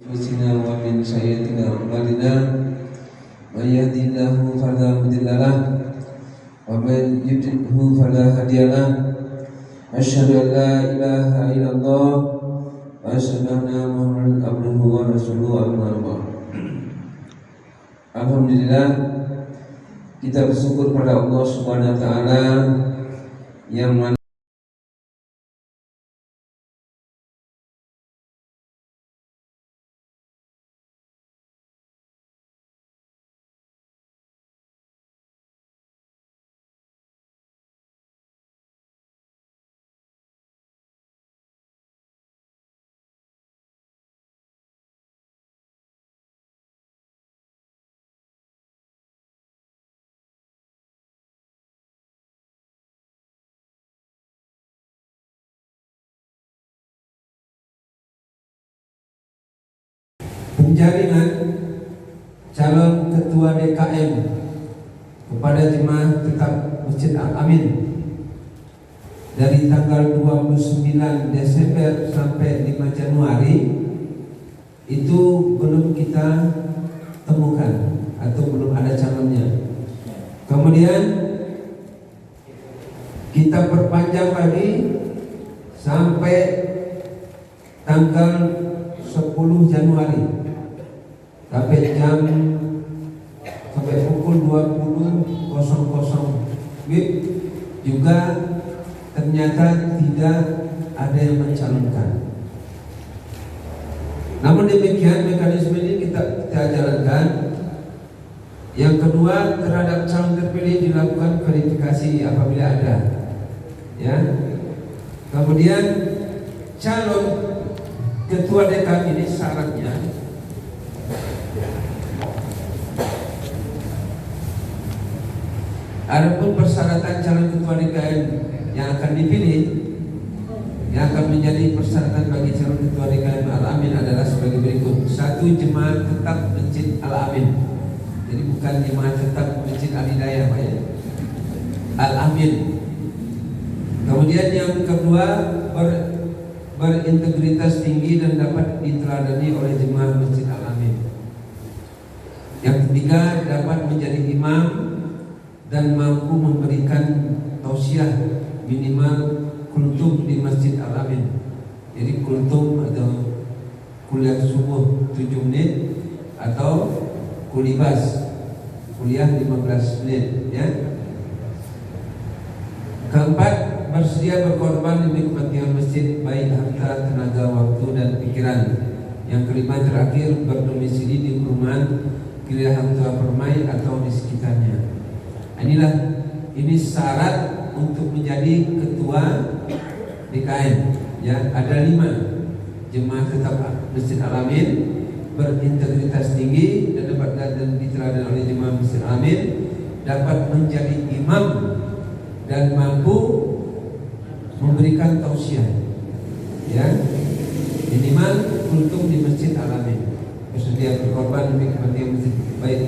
أنفسنا ومن سيئات أعمالنا من يهده الله فلا مضل له ومن يضلله فلا هادي له أشهد أن لا إله إلا الله وأشهد أن محمدا عبده ورسوله أما بعد. Alhamdulillah, kita bersyukur pada Allah Subhanahu wa taala yang mana penjaringan calon ketua DKM kepada jemaah tetap Masjid Al-Amin dari tanggal 29 Desember sampai 5 Januari itu belum kita temukan atau belum ada calonnya. Kemudian kita perpanjang lagi sampai tanggal 10 Januari sampai pukul 20.00 WIB juga ternyata tidak ada yang mencalonkan. Namun demikian mekanisme ini kita jalankan. Yang kedua, terhadap calon terpilih dilakukan verifikasi apabila ada. Ya. Kemudian calon ketua DKM ini syaratnya adapun persyaratan calon ketua DKM yang akan dipilih, yang akan menjadi persyaratan bagi calon ketua DKM Al-Amin adalah sebagai berikut. 1. Jemaah tetap Masjid Al-Amin. Jadi bukan jemaah tetap Masjid Al-Hidayah, Pak ya. Al-Amin. Kemudian yang kedua, berintegritas tinggi dan dapat diteladani oleh jemaah Masjid Al-Amin. Yang ketiga, dapat menjadi imam dan mampu memberikan tausiah minimal kultum di Masjid Al-Amin. Jadi kultum atau kuliah subuh 7 menit atau kulibas kuliah 15 menit ya. Keempat, bersedia berkorban demi kepentingan masjid baik harta, tenaga, waktu dan pikiran. Yang kelima terakhir, berdomisili di perumahan Geraha Tua Permai atau di sekitarnya. Ini syarat untuk menjadi ketua DKM ya. Ada 5. Jemaah tetap Masjid Al-Amin, berintegritas tinggi dan dapat diteladani oleh jemaah Masjid Al-Amin, dapat menjadi imam dan mampu memberikan tausiah ya, minimal kultum di Masjid Al-Amin, bersedia berkorban demi kepentingan masjid baik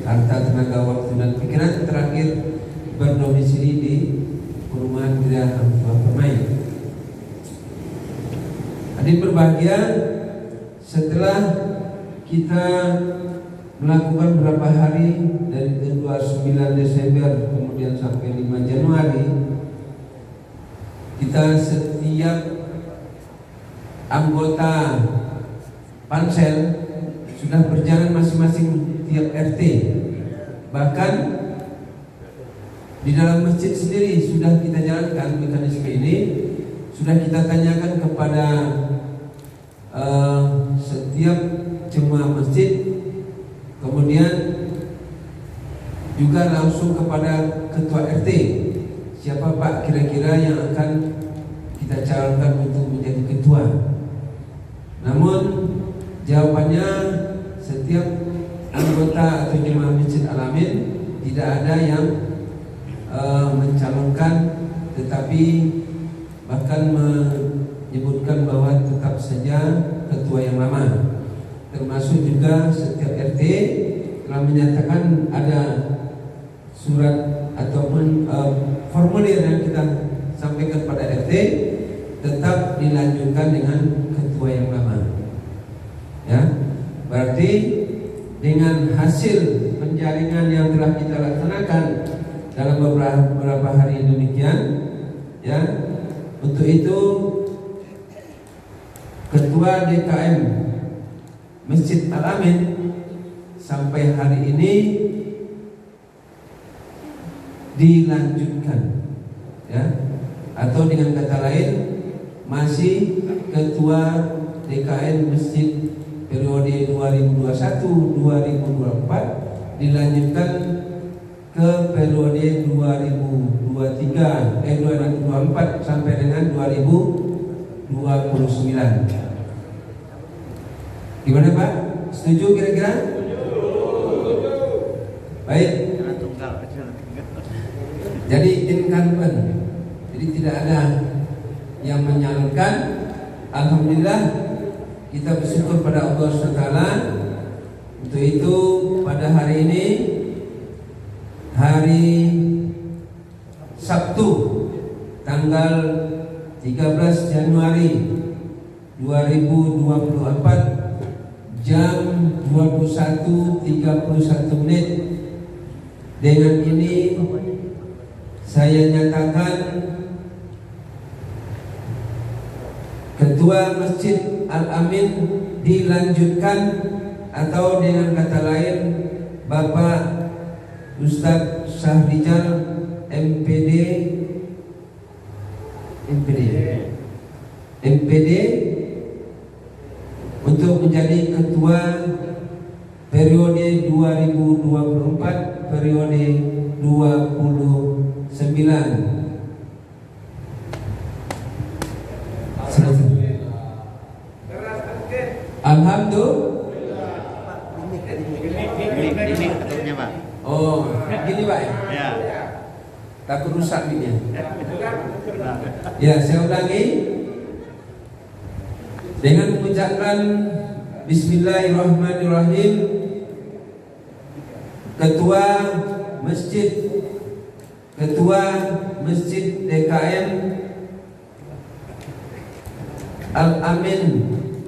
harta, tenaga, waktu dan pikiran. Terakhir, berdomisili di perumahan Geraha Tua Permai. Hadirin berbahagia, setelah kita melakukan beberapa hari dari 29 Desember kemudian sampai 5 Januari, kita setiap anggota pansel sudah berjalan masing-masing tiap RT. Bahkan di dalam masjid sendiri sudah kita jalankan mekanisme ini. Sudah kita tanyakan kepada setiap jemaah masjid, kemudian juga langsung kepada ketua RT, siapa Pak kira-kira yang akan kita calonkan untuk menjadi ketua. Namun jawabannya, setiap anggota atau jemaah Masjid Al-Amin tidak ada yang mencalonkan, tetapi bahkan menyebutkan bahwa tetap saja ketua yang lama. Termasuk juga setiap RT telah menyatakan ada surat ataupun formulir yang kita sampaikan pada RT tetap dilanjutkan dengan ketua yang lama. Ya, Berarti dengan hasil penjaringan yang telah kita laksanakan dalam beberapa hari demikian, ya, untuk itu Ketua DKM Masjid Al-Amin sampai hari ini dilanjutkan, ya, atau dengan kata lain masih Ketua DKM Masjid periode 2021-2024 dilanjutkan ke periode 2024 sampai dengan 2029. Gimana Pak? Setuju kira-kira? Baik. Jadi incumbent, jadi tidak ada yang menyalurkan. Alhamdulillah, kita bersyukur pada Allah SWT. Untuk itu pada hari ini, hari Sabtu tanggal 13 Januari 2024 jam 21.31 menit. Dengan ini saya nyatakan Ketua Masjid Al-Amin dilanjutkan, atau dengan kata lain Bapak Ustadz Syahrijal MPD untuk menjadi ketua periode 2024 periode 29. Alhamdulillah. Ini Pak. Oh, gini Pak Ya. Takut rusak ini. Ya, saya ulangi dengan mengucapkan Bismillahirrahmanirrahim. Ketua Masjid DKM Al-Amin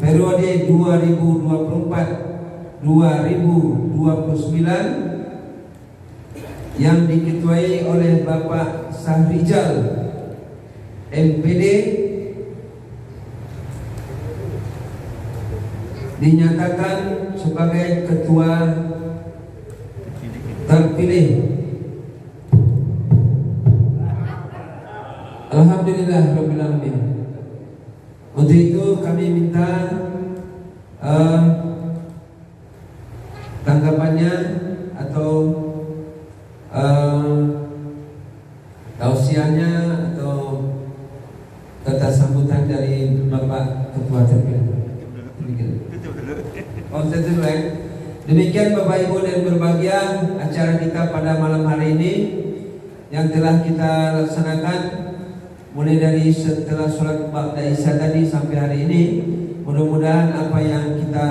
periode 2024-2029 yang diketuai oleh Bapak Syahrijal MPD dinyatakan sebagai ketua terpilih. Alhamdulillah Rabbil Alamin. Untuk itu kami minta tanggapannya atau tausiahnya atau kata sambutan dari Bapak Ketua terpilih. Demikian Bapak Ibu dan berbahagia, acara kita pada malam hari ini yang telah kita laksanakan mulai dari setelah sholat ba'da isya tadi sampai hari ini. Mudah-mudahan apa yang kita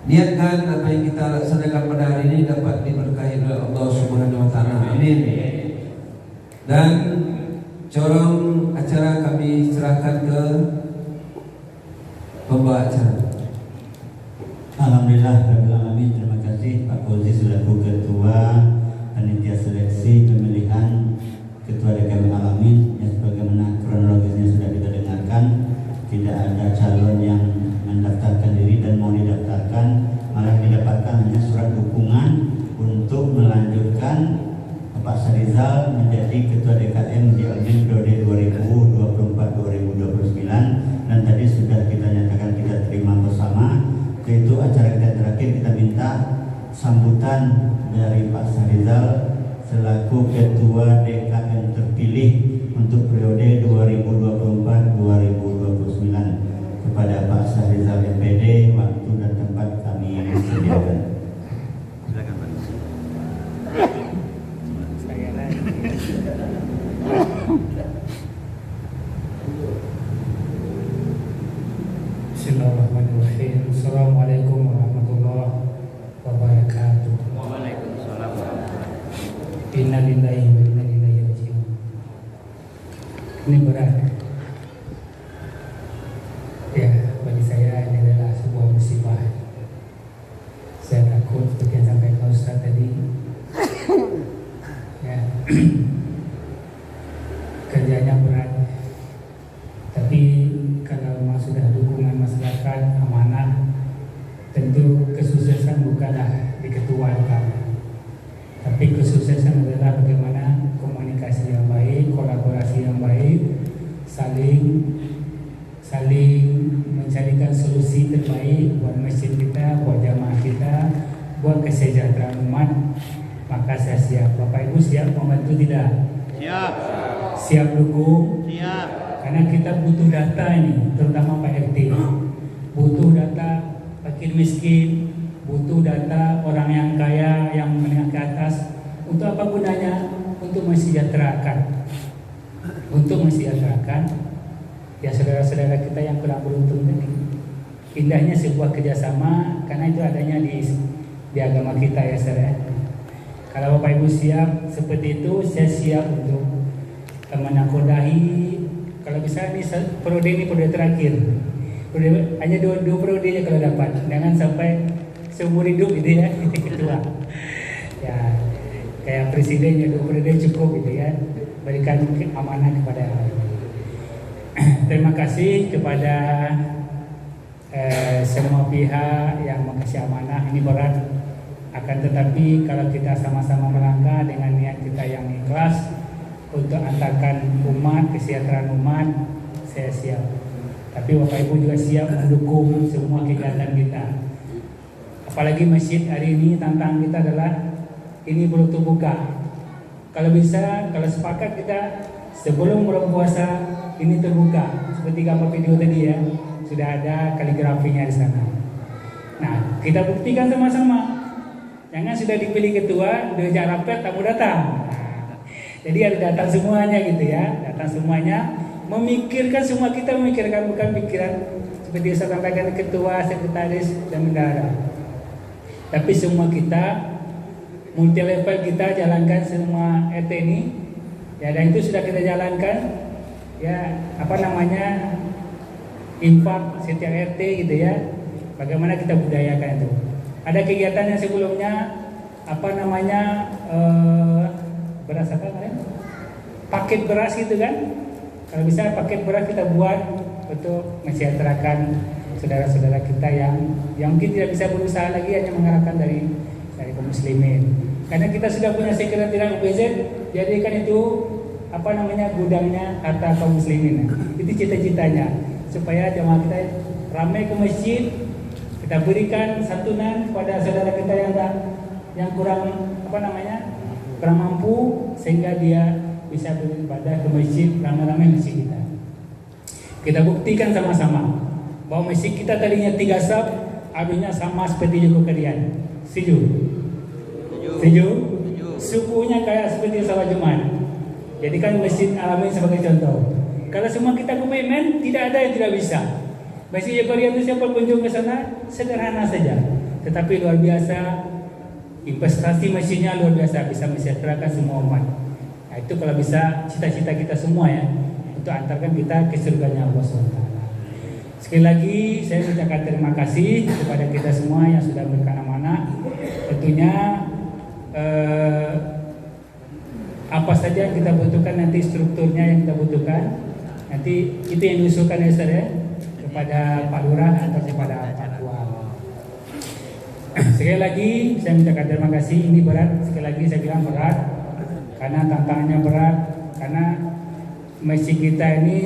niatkan, apa yang kita laksanakan pada hari ini dapat diberkahi oleh Allah Subhanahu wa taala. Amin. Dan corong acara kami serahkan ke pembawa acara. Alhamdulillah Rabbil Alamin. Terima kasih Pak Fauzi selaku Ketua Panitia Seleksi Pemilihan Ketua DKM Al-Amin. Yang sebagaimana kronologisnya sudah kita dengarkan, tidak ada calon yang mendaftarkan diri dan mau didaftarkan, malah didapatkan hanya surat dukungan untuk melanjutkan Pak Syahrizal menjadi Ketua DKM di Al-Amin periode 2024-2029, dan tadi sudah kita nyatakan kita terima bersama. Yaitu acara kita terakhir, kita minta sambutan dari Pak Syahrizal selaku Ketua DKM terpilih untuk periode 2024-2029. Kepada Pak Syahrizal MPD, waktu dan tempat kami sediakan. Silakan Pak. Bismillahirrahmanirrahim. Assalamualaikum warahmatullahi wabarakatuh. Waalaikumsalam. Inna lillahi wa inna ilaihi raji'un. Ini berat. Ya, bagi saya ini adalah sebuah musibah kerjanya berat. Tapi kalau memang sudah dukungan masyarakat, amanah, tentu kesuksesan bukanlah di ketua utama. Tapi kesuksesan adalah bagaimana komunikasi yang baik, kolaborasi yang baik, saling mencarikan solusi terbaik buat masjid kita, buat jamaah kita, buat kesejahteraan umat. Maka saya siap. Bapak Ibu siap membantu tidak? Siap. Siap dukung? Siap. Karena kita butuh data ini, terutama Pak RT. Butuh data fakir miskin, butuh data orang yang kaya, yang menengah ke atas. Untuk apa gunanya? Untuk mensejahterakan. Untuk mensejahterakan ya saudara-saudara kita yang kurang beruntung tadi. Indahnya sebuah kerjasama, karena itu adanya di agama kita ya saudara. Kalau Bapak Ibu siap seperti itu, saya siap untuk menakodahi. Kalau bisa ini periode terakhir, hanya dua periode aja kalau dapat, jangan sampai seumur hidup gitu ya. Ketua ya kayak presidennya 2 periode cukup gitu ya, berikan amanah kepada. Terima kasih kepada semua pihak yang mengasih amanah. Ini berat, akan tetapi kalau kita sama-sama melangkah dengan niat kita yang ikhlas untuk antarkan umat, kesejahteraan umat, saya siap. Tapi Bapak Ibu juga siap mendukung semua kegiatan kita. Apalagi masjid hari ini, tantangan kita adalah ini belum terbuka. Kalau bisa, kalau sepakat kita sebelum berpuasa ini terbuka, seperti gambar video tadi ya, sudah ada kaligrafinya di sana. Nah, kita buktikan sama-sama. Jangan sudah dipilih ketua, diajak rapat, tamu datang. Jadi ada datang semuanya gitu ya, datang semuanya, memikirkan semua kita memikirkan, bukan pikiran seperti saya sampaikan ketua, sekretaris dan bendahara. Tapi semua kita multi level kita jalankan semua RT ini, ya, dan itu sudah kita jalankan. Ya, infak setiap RT gitu ya. Bagaimana kita budayakan itu. Ada kegiatan yang sebelumnya beras apa kemarin? Paket beras gitu kan. Kalau bisa paket beras kita buat untuk mensejahterakan saudara-saudara kita yang mungkin tidak bisa berusaha lagi, hanya mengharapkan dari kaum muslimin. Karena kita sudah punya sekretariat UPZ, jadikan itu gudangnya harta kaum muslimin. Itu cita-citanya, supaya jamaah kita ramai ke masjid, kita berikan santunan kepada saudara kita yang kurang kurang mampu, sehingga dia bisa beribadah ke masjid, ramai-ramai masjid kita. Kita buktikan sama-sama bahwa masjid kita tadinya 3 saf, habisnya sama seperti juga kalian. Setuju? Setuju? Subuhnya kayak seperti salat Jumat. Jadikan Masjid Al-Amin sebagai contoh. Kalau semua kita komitmen, tidak ada yang tidak bisa. Masjid Jabariah itu siapa kunjung ke sana, sederhana saja, tetapi luar biasa. Investasi masjidnya luar biasa, bisa mensejahterakan semua umat. Nah, itu kalau bisa cita-cita kita semua ya, untuk antarkan kita ke surganya Allah SWT. Sekali lagi saya mengucapkan terima kasih kepada kita semua yang sudah memberikan amanah. Tentunya apa saja yang kita butuhkan, nanti strukturnya yang kita butuhkan, nanti itu yang diusulkan ya Ustaz ya, kepada Pak Lurah atau kepada Pak Tua. Sekali lagi saya mengucapkan terima kasih. Ini berat, sekali lagi saya bilang berat, karena tantangannya berat, karena masjid kita ini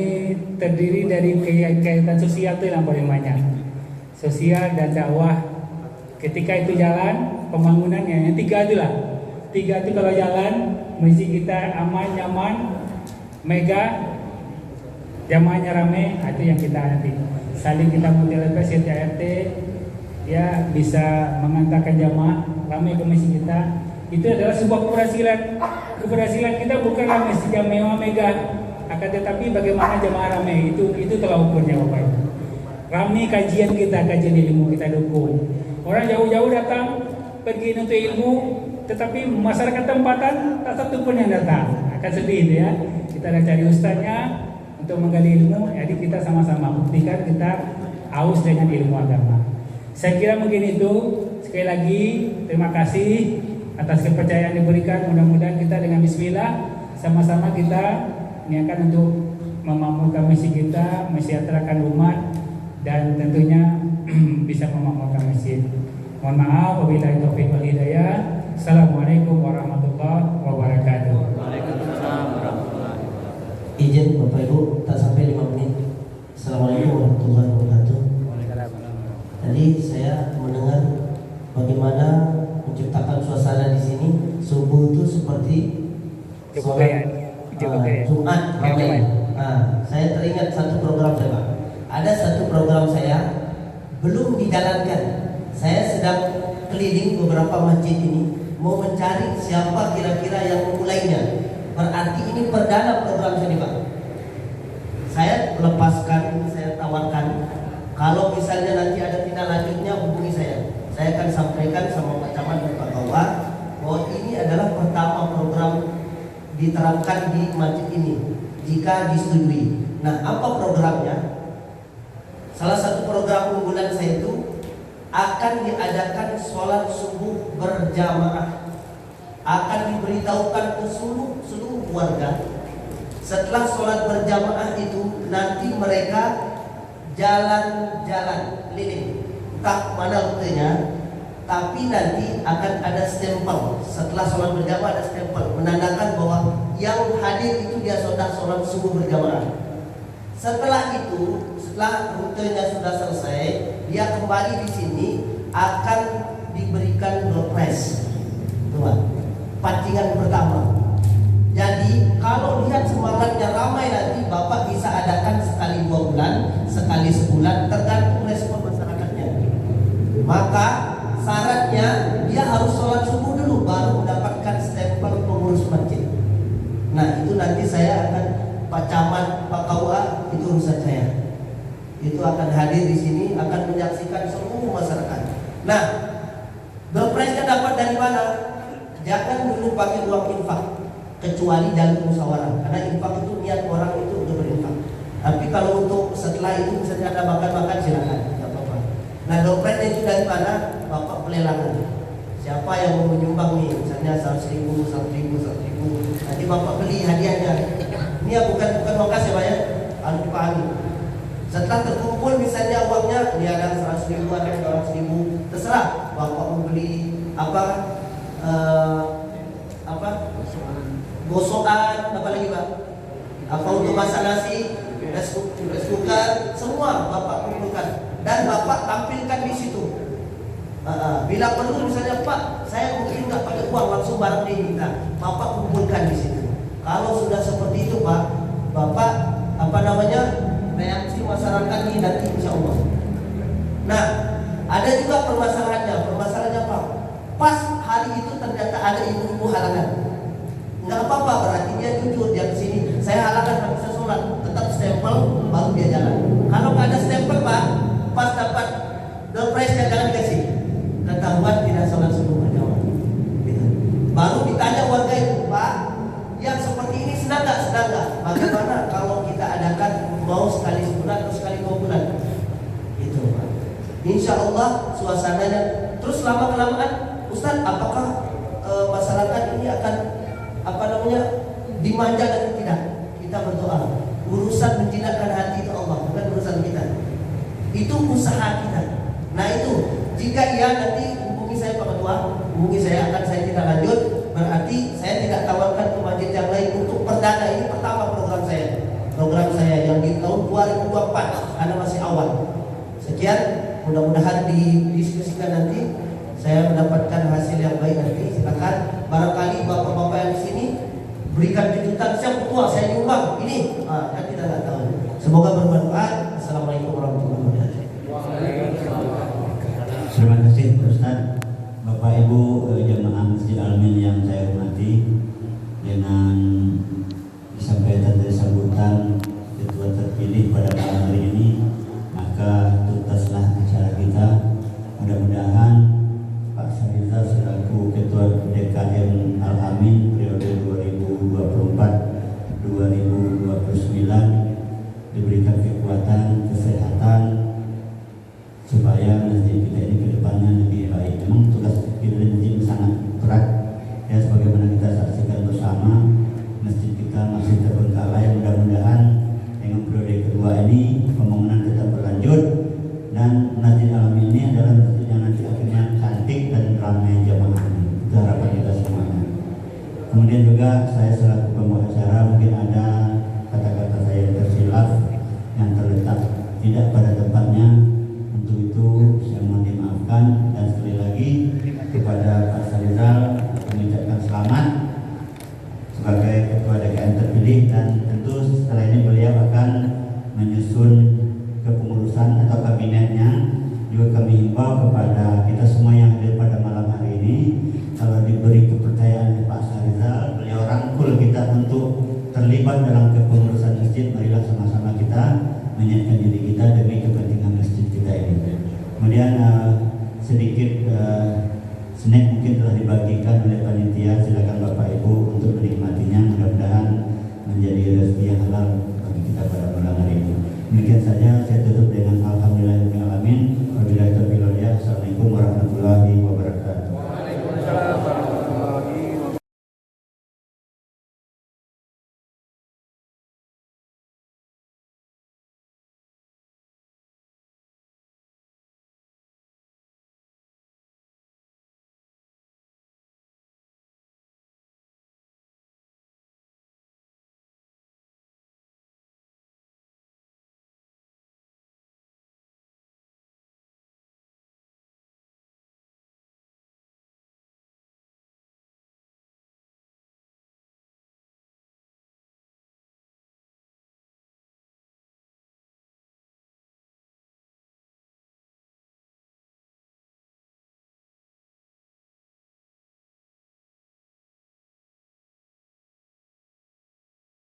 terdiri dari kegiatan sosial itu yang paling banyak, sosial dan dakwah. Ketika itu jalan pembangunannya, yang 3 itulah, 3 itu kalau jalan, masjid kita aman, nyaman, mega, jamaahnya rame, itu yang kita nanti saling kita multi-level setiap RT ya bisa mengantarkan jamaah rame ke masjid kita. Itu adalah sebuah keberhasilan kita, bukanlah masjid yang mewah mega, akan tetapi bagaimana jamaah rame, itu telah ukurnya Bapak Ibu. Rame kajian kita, kajian ilmu kita dukung. Orang jauh-jauh datang pergi untuk ilmu, tetapi masyarakat tempatan tak satu pun yang datang. Akan sedih itu ya. Kita akan cari ustaznya untuk menggali ilmu, jadi kita sama-sama buktikan kita haus dengan ilmu agama. Saya kira mungkin itu. Sekali lagi terima kasih atas kepercayaan diberikan. Mudah-mudahan kita dengan bismillah sama-sama kita niatkan untuk memakmurkan masjid kita, mensejahterakan umat, dan tentunya bisa memakmurkan masjid. Mohon maaf, wabillahi taufiq wal hidayah. Assalamualaikum warahmatullahi wabarakatuh. Waalaikumsalam warahmatullahi wabarakatuh. Izin Bapak Ibu tak sampai 5 menit. Assalamualaikum warahmatullahi wabarakatuh. Tadi saya mendengar bagaimana menciptakan suasana di sini. Subuh itu seperti Jumat ramai. Saya teringat satu program saya, Pak. Ada satu program saya belum dijalankan. Saya sedang keliling beberapa masjid ini, mau mencari siapa kira-kira yang memulainya. Berarti ini perdana program saya, Pak. Saya lepaskan, saya tawarkan, kalau misalnya nanti ada tindak lanjutnya hubungi saya. Saya akan sampaikan sama Pak Camat dan Pak Kawa bahwa ini adalah pertama program diterapkan di masjid ini jika disetujui. Nah, apa programnya? Salah satu program unggulan saya itu akan diadakan sholat subuh berjamaah. Akan diberitahukan ke seluruh warga. Setelah sholat berjamaah itu nanti mereka jalan-jalan keliling, tak mana rutenya, tapi nanti akan ada stempel. Setelah sholat berjamaah ada stempel menandakan bahwa yang hadir itu dia sholat subuh berjamaah. Setelah itu, setelah rutenya sudah selesai, dia kembali di sini akan diberikan door prize. Pancingan pertama. Jadi kalau lihat semangatnya ramai nanti Bapak bisa adakan sekali 2 bulan, sekali sebulan, tergantung respon masyarakatnya. Maka syaratnya dia harus sholat subuh dulu baru mendapatkan stempel pengurus masjid. Nah itu nanti saya akan Pak Camat, Pak Kawa, itu urusan saya. Itu akan hadir di sini, akan menyaksikan seluruh masyarakat. Nah, door prize-nya dapat dari mana? Jangan dulu pakai uang infak, kecuali jalur musyawarah. Karena infak itu niat orang itu untuk berinfak. Tapi kalau untuk setelah itu misalnya ada makan-makan silakan, tidak apa-apa. Nah, door prize itu dari mana? Bapak pelelangan. Siapa yang mau menyumbang nih? Misalnya 100.000, 100.000. Nanti Bapak beli hadiahnya. Ini bukan uang kas ya Pak ya, harus dipahami. Setelah terkumpul misalnya uangnya, ini ada 100.000, ada 200.000, terserah Bapak mau beli apa, gosokan, apa lagi Pak? Apa untuk masak nasi, rice cooker, semua Bapak kumpulkan dan Bapak tampilkan di situ. Bila perlu misalnya Pak, saya mungkin nggak pakai uang langsung barang diminta, Bapak kumpulkan di situ. Kalau sudah seperti itu Pak, Bapak reaksi masyarakat ini nanti insya Allah. Nah, ada juga permasalahannya Pak. Pas hari itu ternyata ada ibu-ibu halangan. Nggak apa-apa, berarti dia jujur dia kesini. Saya halangan nggak bisa sholat, tetap stempel baru dia jalan. Kalau nggak ada stempel Pak, pas dapat door prize-nya jangan dikasih. Ketahuan tidak sholat subuh berjamaah. Gitu. Baru ditanya warga itu, Pak, yang seperti ini senang nggak? Bagaimana kalau kita adakan mau sekali sebulan atau sekali 2 bulan? Itu Pak. Insya Allah suasananya. Terus lama-kelamaan, Ustaz, apakah masyarakat ini akan dimanja dan tidak? Kita berdoa. Urusan menjinakkan hati itu Allah, bukan urusan kita. Itu usaha kita. Nah itu, jika iya nanti hubungi saya Pak Ketua, hubungi saya akan saya tidak lanjut. Berarti saya tidak tawarkan ke masjid yang lain untuk perdana. Ini pertama program saya yang di tahun 2024 karena masih awal. Sekian, mudah-mudahan didiskusikan nanti saya mendapatkan hasil yang baik nanti. Silakan barangkali bapak-bapak yang di sini berikan kejutan, siapa ketua saya nyumbang ini, kan kita nggak tahu. Semoga bermanfaat. Assalamualaikum warahmatullahi wabarakatuh. Terima kasih Ustaz. Bapak Ibu jemaah Masjid Al-Amin yang saya hormati, dengan disampaikan dari sambutan ketua terpilih pada malam hari ini, maka tuntaslah acara kita. Mudah-mudahan Pak Syariza selaku Ketua DKM Al-Amin periode 2024-2029 diberikan kekuatan, kesehatan supaya masjid kita ini ke depannya lebih baik. Memang tugas kita di masjid sangat berat, juga saya selaku pembawa acara mungkin ada kata-kata saya yang tersilap yang terletak tidak pada tempatnya. Untuk itu saya mohon dimaafkan, dan sekali lagi kepada Pak Sarizal mengucapkan selamat sebagai Ketua DKM terpilih, dan tentu setelah ini beliau akan menyusun kepengurusan atau kabinetnya. Juga kami himbau kepada kita semua yang hadir pada malam hari ini, kalau diberi kepercayaan oleh Pak Sarizal, beliau rangkul kita untuk terlibat dalam kepengurusan masjid. Marilah sama-sama kita menyiapkan diri kita demi kepentingan masjid kita ini. Kemudian sedikit snack mungkin telah dibagikan oleh panitia, silakan Bapak Ibu untuk menikmatinya. Mudah-mudahan menjadi rezeki yang halal bagi kita pada malam hari ini. Demikian saja, saya tutup dengan alhamdulillah.